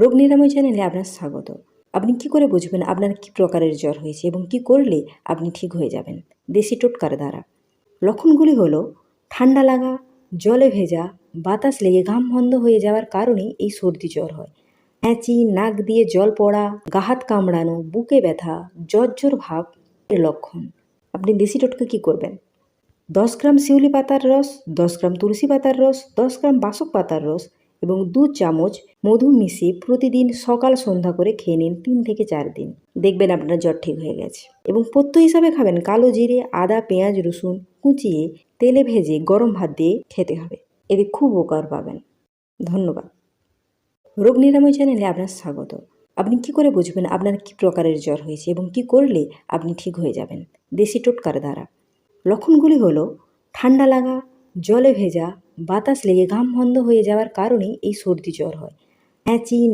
রোগ নিরাময় চ্যানেলে আপনার স্বাগত। আপনি কি করে বুঝবেন আপনার কি প্রকারের জ্বর হয়েছে এবং কি করলে আপনি ঠিক হয়ে যাবেন দেশি টোটকার দ্বারা? লক্ষণগুলি হলো ঠান্ডা লাগা, জলে ভেজা, বাতাস লেগে ঘাম বন্ধ হয়ে যাওয়ার কারণে এই সর্দি জ্বর হয়। হ্যাঁচি, নাক দিয়ে জল পড়া, গা হাত কামড়ানো, বুকে ব্যথা, জ্বর ভাব এর লক্ষণ। আপনি দেশি টোটকা কি করবেন? 10 গ্রাম শিউলি পাতার রস, 10 গ্রাম তুলসী পাতার রস, 10 গ্রাম বাসক পাতার রস এবং 2 চামচ মধু মিশিয়ে প্রতিদিন সকাল সন্ধ্যা করে খেয়ে নিন 3 থেকে 4 দিন। দেখবেন আপনার জ্বর ঠিক হয়ে গেছে। এবং পথ্য হিসাবে খাবেন কালো জিরে, আদা, পেঁয়াজ, রসুন কুচিয়ে তেলে ভেজে গরম ভাত দিয়ে খেতে হবে। এতে খুব উপকার পাবেন। ধন্যবাদ। রোগ নিরাময় চ্যানেলে আপনার স্বাগত। আপনি কি করে বুঝবেন আপনার কি প্রকারের জ্বর হয়েছে এবং কি করলে আপনি ঠিক হয়ে যাবেন দেশি টোটকার দ্বারা? লক্ষণগুলি হলো ঠান্ডা লাগা, জলে ভেজা, বাতাস লেগে ঘাম বন্ধ হয়ে যাওয়ার কারণে এই সর্দি জ্বর হয়। হ্যাঁচি